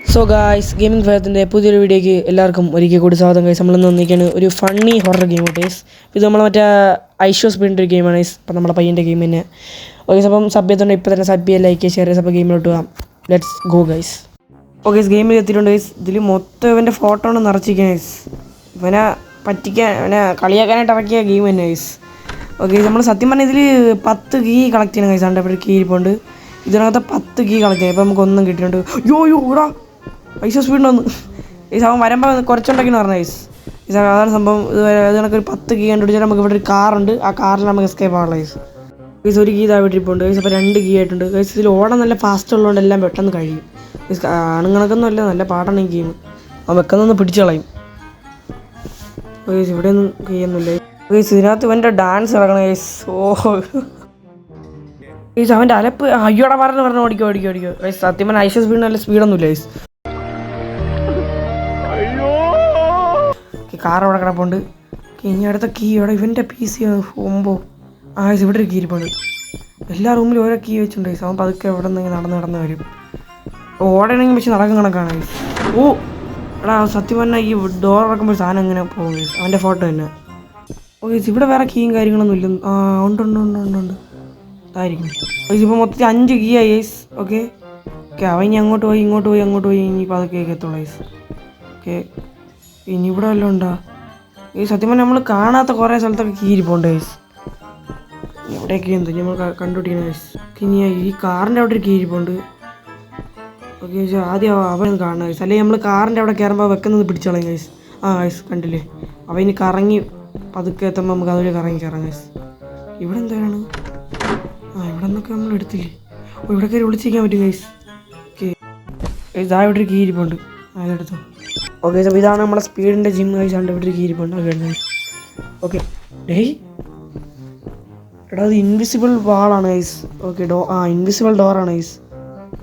So guys gaming ഫയത്തിൻ്റെ പുതിയൊരു വീഡിയോയ്ക്ക് എല്ലാവർക്കും ഒരിക്കൽ കൂടി സ്വാഗതം. ഗൈസ് നമ്മൾ വന്നിരിക്കുകയാണ് ഒരു ഫണ്ണി ഹൊറർ ഗെയിം ഗൈസ്. ഇത് നമ്മൾ മറ്റേ ഐഷോ സ്പീഡിൻ്റെ ഒരു ഗെയിമാണ് ഗൈസ്. അപ്പം നമ്മുടെ പയ്യൻ്റെ ഗെയിം തന്നെ. ഓക്കെ, അപ്പം സബ് ചെയ്തുകൊണ്ട് ഇപ്പോൾ തന്നെ സബ് ചെയ്യുക, ലൈക്ക് ചെയ്യുക, ഷെയർ ചെയ്യുക. അപ്പോൾ ഗെയിമിലോട്ട് പോകാം. Let's go guys. Okay guys, ഗെയിമിൽ എത്തിയിട്ടുണ്ട് ഗൈസ്. ഇതിൽ മൊത്തം ഇവൻ്റെ ഫോട്ടോ ആണ് നിറച്ചിരിക്കുക ഗൈസ്. ഇവനെ പറ്റിക്കാൻ, ഇവനെ കളിയാക്കാനായിട്ട് ഇറക്കിയ ഗെയിം തന്നെ ഗൈസ്. ഓക്കെ, നമ്മൾ സത്യം പറഞ്ഞാൽ ഇതിൽ 10 കീ കളക്ട് ചെയ്യണം ഗൈസ്. അവിടെ കീ ഇരിപ്പുണ്ട്. ഇതിനകത്ത് 10 കീ കളക്ട് ചെയ്യാം. ഇപ്പോൾ നമുക്ക് ഒന്നും കിട്ടിയിട്ടുണ്ട്. യോ ഇവിടെ ഐഷോ സ്പീഡിനൊന്ന് ഈ സംഭവം വരുമ്പോൾ കുറച്ചുണ്ടെങ്കിൽ പറഞ്ഞ ഗൈസ്. അതാണ് സംഭവം. ഇത് കണക്കൊരു 10 കീ കണ്ടുപിടിച്ചാൽ നമുക്ക് ഇവിടെ ഒരു കാറുണ്ട്. ആ കാറിൽ നമുക്ക് എസ്കേപ്പ് ആവുള്ള ഗൈസ്. ഗൈസ് ഒരു കീ താഴെ ഇട്ടിട്ടുണ്ട് ഗൈസ്. അപ്പോൾ 2 കീ ആയിട്ടുണ്ട് ഗൈസ്. ഇതിൽ ഓടാൻ നല്ല ഫാസ്റ്റ് ഉള്ളതുകൊണ്ട് എല്ലാം പെട്ടെന്ന് കഴിയും ഗൈസ്. ആണുങ്ങൾക്കൊന്നും അല്ല, നല്ല പാടാണ് ഈ ഗെയിം. ആ വെക്കുന്നൊന്ന് പിടിച്ചു കളയും ഗൈസ്. ഇവിടെ ഒന്നും കീയൊന്നുമില്ല ഗൈസ്. ഇതിനകത്ത് ഇവൻ്റെ ഡാൻസ് ഇറങ്ങണം ഗൈസ്. ഗൈസ് അവൻ്റെ അലപ്പ് അയ്യോടെ പറഞ്ഞ് ഓടിക്കോ ഗൈസ്. സത്യം പറഞ്ഞാൽ ഐഷോ സ്പീഡ് നല്ല സ്പീഡൊന്നുമില്ല ഗൈസ്. കാർ അവിടെ കിടപ്പുണ്ട്. ഇനി അടുത്ത കീ ഇവിടെ ഇവൻ്റെ PC പോകുമ്പോൾ ഇവിടെ ഒരു കീ ഇരിപ്പുണ്ട്. എല്ലാ റൂമിലും ഓരോ കീ വെച്ചിട്ടുണ്ട് ഗൈസ്. അവൻ പതുക്കെ എവിടെ നിന്ന് നടന്ന് വരും. ഓടണമെങ്കിൽ പക്ഷെ നടക്കും കണക്കാണ് ഗൈസ്. എടാ സത്യം പറഞ്ഞാൽ ഈ ഡോർ ഇറക്കുമ്പോൾ സാധനം എങ്ങനെ പോകും ഗൈസ്. അവൻ്റെ ഫോട്ടോ തന്നെ. ഗൈസ് ഇവിടെ വേറെ കീയും കാര്യങ്ങളൊന്നും ഇല്ല. ഉണ്ട് അതായിരിക്കും ഗൈസ്. ഇപ്പോൾ മൊത്തത്തിൽ 5 കീ ആയി ഗൈസ്. ഓക്കെ അവൻ ഇനി അങ്ങോട്ട് പോയി ഇനി പതുക്കെ എത്തുള്ളൂ ഗൈസ്. ഓക്കെ, ഇനി ഇവിടെ വല്ലതും ഉണ്ടോ ഈ സത്യം പറഞ്ഞാൽ നമ്മൾ കാണാത്ത കുറേ സ്ഥലത്തൊക്കെ കീ ഇരിപ്പുണ്ട് ഗൈസ്. എവിടെയൊക്കെ എന്തോ നമ്മൾ കണ്ടുപിടിക്കണം ഗൈസ്. ഇനി ഈ കാറിൻ്റെ അവിടെ ഒരു കീ ഇരിപ്പുണ്ട്. ഓക്കെ ഗൈസ്, ആദ്യം അവൻ കാണണം ഗൈസ്. അല്ലെങ്കിൽ നമ്മൾ കാറിൻ്റെ അവിടെ കയറുമ്പോൾ വെക്കുന്നത് പിടിച്ചോളാം ഗൈസ്. ഗൈസ് കണ്ടില്ലേ, അവ ഇനി കറങ്ങി പതുക്കെ എത്തുമ്പോൾ നമുക്ക് അതുവരെ കയറാം ഗൈസ്. ഇവിടെ എന്താണ്? ഇവിടെ നിന്നൊക്കെ നമ്മൾ എടുത്തില്ലേ. ഇവിടെ കയറി വിളിച്ചിരിക്കാൻ പറ്റും ഗൈസ്. ഓക്കെ ഗൈസ്, ഇവിടെ ഒരു കീ ഇരിപ്പുണ്ട്. അതെടുത്തോ. ഓക്കെ, അപ്പോൾ ഇതാണ് നമ്മുടെ സ്പീഡിൻ്റെ ജിം ഗൈസ്. ഇവിടെ ഒരു കീ ഇരിപ്പുണ്ട്. ഓക്കെ എടാ അത് ഇൻവിസിബിൾ വാളാണ് ഗൈസ്. ഓക്കെ ഇൻവിസിബിൾ ഡോറാണ് ഗൈസ്.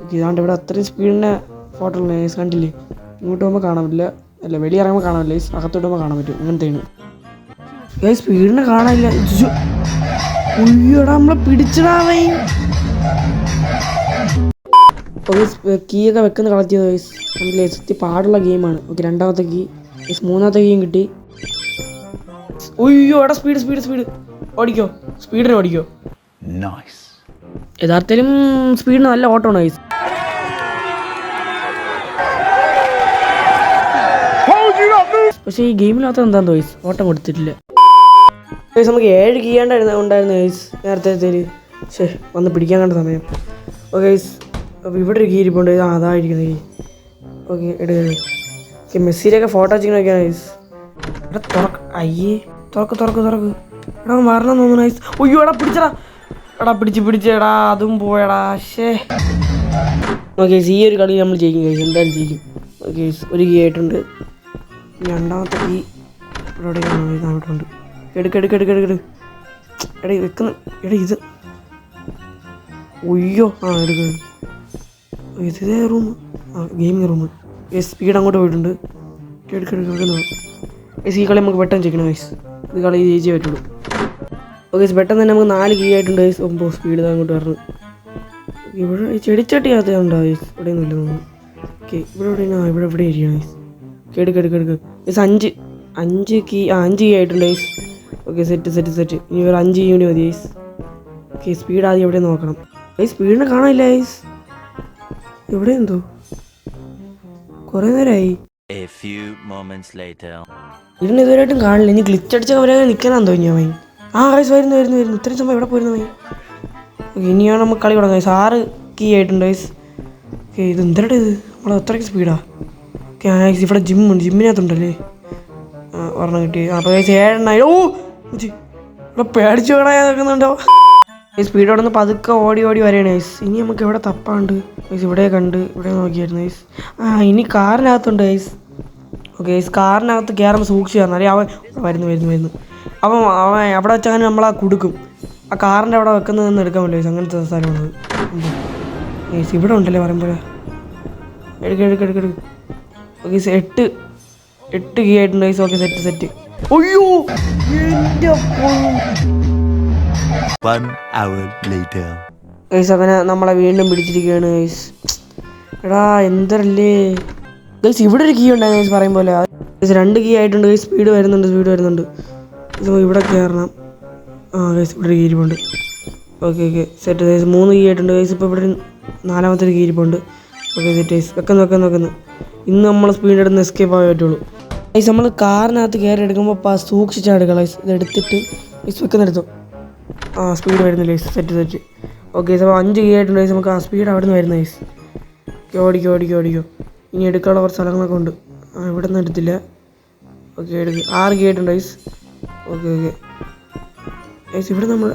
ഓക്കെ ഇതാണ്ട് ഇവിടെ അത്രയും സ്പീഡിൻ്റെ ഫോട്ടോ ഉള്ള ഗൈസ്. കണ്ടില്ലേ, ഇങ്ങോട്ട് പോകുമ്പോൾ കാണാൻ പറ്റില്ല, അല്ല വെളിയിറങ്ങുമ്പോൾ കാണാൻ പറ്റില്ല ഗൈസ്. അകത്തോട്ട് പോകുമ്പോൾ കാണാൻ പറ്റും. അങ്ങനത്തെയാണ് ഗൈസ്. സ്പീഡിനെ കാണാനില്ല. ഉയ്യോടാ നമ്മളെ പിടിച്ചിടാവേ. ഓക്കെ കീയൊക്കെ വെക്കുന്ന കളക്ട് ചെയ്ത ഗൈസ്. നമുക്ക് സത്യം പാടുള്ള ഗെയിമാണ്. ഓക്കെ രണ്ടാമത്തെ കീ ഗൈസ്. മൂന്നാമത്തെ കീയും കിട്ടി. ഉയ്യോ എടാ സ്പീഡ് ഓടിക്കോ. സ്പീഡിന് ഓടിക്കോ. യഥാർത്ഥത്തിലും സ്പീഡിന് നല്ല ഓട്ടമാണ് ഗൈസ്. പക്ഷേ ഈ ഗെയിമിനകത്ത് എന്താണെന്ന് ഗൈസ് ഓട്ടം കൊടുത്തിട്ടില്ല ഗൈസ്. നമുക്ക് 7 കീ ഉണ്ടായിരുന്നു ഗൈസ് നേരത്തെ. വന്ന് പിടിക്കാൻ കണ്ട സമയം. ഓക്കെ ഗൈസ്, അപ്പോൾ ഇവിടെ ഒരു കീ ഇരിപ്പുണ്ട്. അതായിരിക്കുന്നത് കീ. ഓക്കെ എടുക്കുക. മെസ്സിയിലൊക്കെ ഫോട്ടോ വെച്ചിരിക്കണൊക്കെയാണ് ഗൈസ്. ഇവിടെ അയ്യേ തുറക്ക് എടാ മരണം തോന്നുന്നു ഗൈസ്. ഒയ്യോ എടാ പിടിച്ചടാ. എടാ പിടിച്ചെടാ അതും പോയടാ. ഓക്കെ ഈ ഒരു കളി നമ്മൾ ജയിക്കും ഗൈസ്. എന്തായാലും ജയിക്കും. ഓക്കെ ഒരു കീ ആയിട്ടുണ്ട്. രണ്ടാമത്തെ കീ ഇവിടെ ഉണ്ട്. എടുക്ക് എടാ വെക്കുന്ന എടാ ഇത്. ഒയ്യോ എടുക്ക. ഇതേ റൂം, ഗെയിമിങ് റൂം. സ്പീഡ് അങ്ങോട്ട് പോയിട്ടുണ്ട്. എടുക്കുന്നു. ഈ കളി നമുക്ക് പെട്ടെന്ന് ചെയ്യണം ഗൈസ്. ഇത് കളി ജയിച്ചേ പറ്റുള്ളൂ. ഓക്കെ പെട്ടെന്ന് തന്നെ നമുക്ക് 4 കീ ആയിട്ടുണ്ട് ഗൈസ്. സ്പീഡ് അങ്ങോട്ട് വരണം. ഇവിടെ ചെടിച്ചട്ടി അകത്തുണ്ടോ ഗൈസ്? ഇവിടെയൊന്നും ഇല്ല തോന്നുന്നു. ഓക്കെ ഇവിടെ ഇരിക്കണം ഗൈസ്. എടുക്ക് ഗൈസ്. 5 കീ ആയിട്ടുണ്ട് ഗൈസ്. Okay set. ഇനി ഒരു 5 കീ കൂടി മതി ഗൈസ്. ഓക്കെ സ്പീഡ് ആദ്യം എവിടെ നോക്കണം ഗൈസ്. സ്പീഡിനെ കാണാനില്ല ഗൈസ്. എവിടെ എന്തോ കുറേ നേരമായി. ഇതിന് ഇതുവരെയായിട്ടും കാണില്ല. ഇനി ഗ്ലിച്ച് അടിച്ച അവരെ നിൽക്കാനാന്ന് തോന്നിയാ മൈ. ഗൈസ് വരുന്നു. ഇത്രയും സമയം എവിടെ പോയിരുന്നു മൈ. ഓക്കെ ഇനിയാണ് നമുക്ക് കളി തുടങ്ങാം ഗൈസ്. 6 കീ ആയിട്ടുണ്ട് ഗൈസ്. ഓക്കെ ഇത് എന്തരട്ടെ ഇത് നമ്മൾ അത്രയ്ക്ക് സ്പീഡാ. ഓക്കെ ഗൈസ് ഇവിടെ ജിമ്മുണ്ട്. ജിമ്മിനകത്തുണ്ടല്ലേ ഒരെണ്ണം കിട്ടി. അപ്പോൾ ഗൈസ് 7 എണ്ണമായി. ഇവിടെ പേടിച്ചു വേണാ നിൽക്കുന്നുണ്ടോ. ഈ സ്പീഡ് അവിടെ നിന്ന് പതുക്കെ ഓടി വരെയാണ് ഗൈസ്. ഇനി നമുക്ക് എവിടെ തപ്പാണ്ട് ഗൈസ്. ഇവിടെ നോക്കിയായിരുന്നു ഗൈസ്. ഇനി കാറിനകത്തുണ്ട് ഗൈസ്. ഓക്കെ ഗൈസ് കാറിനകത്ത് കയറുമ്പോൾ സൂക്ഷിച്ച് കയറണം. അറിയാം അവൻ വരുന്നു. അപ്പം അവൻ അവിടെ വെച്ചങ്ങനെ നമ്മളാ കൊടുക്കും. ആ കാറിൻ്റെ അവിടെ വെക്കുന്നതെന്ന് എടുക്കാൻ പറ്റില്ല ഗൈസ്. അങ്ങനത്തെ സ്ഥലമാണ് ഗൈസ്. ഇവിടെ ഉണ്ടല്ലേ പറയുമ്പോൾ. എടുക്ക്. ഓക്കെ 8 കീ ആയിട്ടുണ്ട് ഗൈസ്. Okay set. അയ്യോ എൻ്റെ One hour later. ഗൈസ് അങ്ങനെ നമ്മളെ വീണ്ടും പിടിച്ചിരിക്കുകയാണ് ഗൈസ്. എടാ എന്തരല്ലേ ഗൈസ് ഇവിടെ ഒരു കീ ഉണ്ടായിരുന്നു ഗൈസ് പറയും പോലെ ഗൈസ് 2 കീ ആയിട്ടുണ്ട് ഗൈസ് സ്പീഡ് വരുന്നുണ്ട് ഇവിടെ കയറണം ഗൈസ് ഇവിടെ ഒരു കീ ഇരിപ്പുണ്ട് ഓക്കെ സെറ്റ് ഗൈസ് 3 കീ ആയിട്ടുണ്ട് ഗൈസ് ഇപ്പോൾ ഇവിടെ 4ാമത്തെ ഒരു കീ ഇരിപ്പുണ്ട് ഓക്കെ സെറ്റ് ഗൈസ് വെക്കുന്നു ഇന്ന് നമ്മൾ സ്പീഡ് എടുത്ത് എസ്കേപ്പ് ആകാൻ പറ്റുള്ളൂ ഗൈസ് നമ്മൾ കാറിനകത്ത് കയറി എടുക്കുമ്പോൾ സൂക്ഷിച്ചാണ് ഗൈസ് ഇത് എടുത്തിട്ട് ഗൈസ് വെക്കുന്നെടുത്തു സ്പീഡ് വരുന്നില്ല ഗൈസ് സെറ്റ് ഓക്കെ ഗൈസ് അപ്പോൾ 5 കീ ആയിട്ടുണ്ട് ഗൈസ് നമുക്ക് സ്പീഡ് അവിടെ നിന്ന് വരുന്ന ഗൈസ് ഓടിക്കോ ഇനി എടുക്കാനുള്ള കുറച്ച് സ്ഥലങ്ങളൊക്കെ ഉണ്ട് ഇവിടെ നിന്ന് എടുത്തില്ല ഓക്കെ 6 കീ ആയിട്ടുണ്ട് ഗൈസ് ഓക്കെ ഗൈസ് ഇവിടെ നമ്മൾ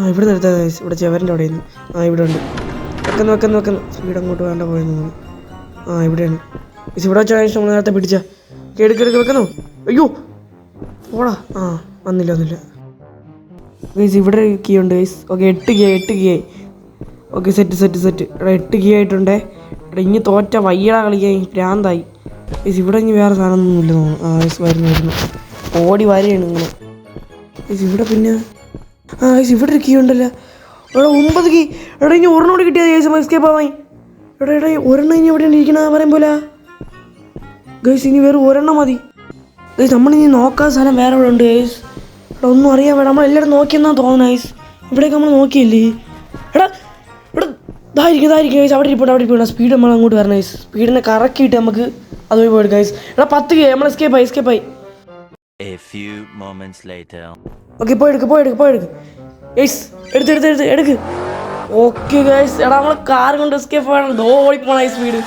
ഇവിടെ നിന്ന് എടുത്താൽ ഗൈസ് ഇവിടെ ചെവറിൻ്റെ അവിടെ നിന്ന് ഇവിടെ ഉണ്ട് വെക്കുന്നു സ്പീഡ് അങ്ങോട്ട് വേണ്ട പോയെന്ന് ഇവിടെയാണ് ഗൈസ് ഇവിടെ വെച്ചാൽ നമ്മൾ നേരത്തെ പിടിച്ച എടുക്കെടുക്ക് വെക്കുന്നു അയ്യോ ഓടാ വന്നില്ല ഗൈസ് ഇവിടെ കീ ഉണ്ട് ഗൈസ് ഓക്കെ 8 കീ ആയി ഓക്കെ സെറ്റ് എടാ 8 കീ ആയിട്ടുണ്ടേ എടാ ഇനി തോറ്റ വയ്യട കളിക്കാൻ ഭ്രാന്തായി ഗൈസ് ഇവിടെ ഇനി വേറെ സാധനമൊന്നും ഇല്ല തോന്നുന്നു ഗൈസ് വരുന്നു ഓടി വരെയാണ് ഇങ്ങനെ ഗൈസ് ഇവിടെ പിന്നെ ഗൈസ് ഇവിടെ ഒരു കീ ഉണ്ടല്ലോ എടാ 9 കീ എടാ ഇനി ഒരെണ്ണം കൂടി കിട്ടിയത് ഗൈസ് എസ്കേപ്പ് ആവാൻ എടാ ഒരെണ്ണം ഇനി എവിടെയാണ് ഇരിക്കണ പറയും പോലെ ഗൈസ് ഇനി വേറെ ഒരെണ്ണം മതി ഗൈസ് നമ്മളിനി നോക്കാത്ത സ്ഥലം വേറെ ഇവിടെ ഉണ്ട് ഗൈസ് എടാ ഒന്നും അറിയാൻ വേണ്ട നമ്മളെല്ലാവരും നോക്കിയെന്നാ തോന്നുന്നു ഗൈസ് ഇവിടേക്ക് നമ്മൾ നോക്കിയില്ലേ എടാ ഇതായിരിക്കും ഗൈസ് അവിടെ ഇരിപ്പുണ്ട് സ്പീഡ് നമ്മൾ അങ്ങോട്ട് വരണം ഗൈസ് സ്പീഡിനെ കറക്കിയിട്ട് നമുക്ക് അതുവഴി പോയിട്ട് ഗൈസ് എടാ 10 കീ നമ്മൾ എസ്കേപ്പ് ആയി ഓക്കെ പോയെടുക്ക് ഗൈസ് എടുക്ക് ഓക്കെ ഗൈസ് എടാ നമ്മൾ കാർ കൊണ്ട് എസ്കേപ്പ് ആണ് ഓടിപ്പോണ സ്പീഡ്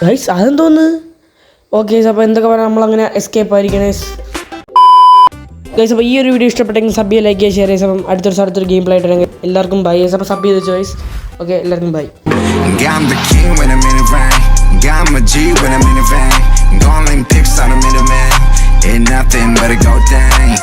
ഗൈസ് അതെന്തോന്ന് ഓക്കെ അപ്പോൾ എന്തൊക്കെ പറഞ്ഞാൽ നമ്മളങ്ങനെ എസ്കേപ്പ് ആയിരിക്കണേ ഗൈസ് അപ്പോൾ ഈ ഒരു വീഡിയോ ഇഷ്ടപ്പെട്ടെങ്കിൽ സബ് ചെയ്യുക ലൈക്ക് ചെയ്യുക ഷെയർ ചെയ്യുക അപ്പം അടുത്തൊരു ഗെയിം പ്ലേ ആയിട്ട് എല്ലാവർക്കും ബൈ അപ്പോൾ സബ് ചെയ്ത് വെച്ചു ഗൈസ് ഓക്കെ എല്ലാവർക്കും by Got my G when I'm in the van. Gone link pics on a middleman. Ain't nothing but a go down.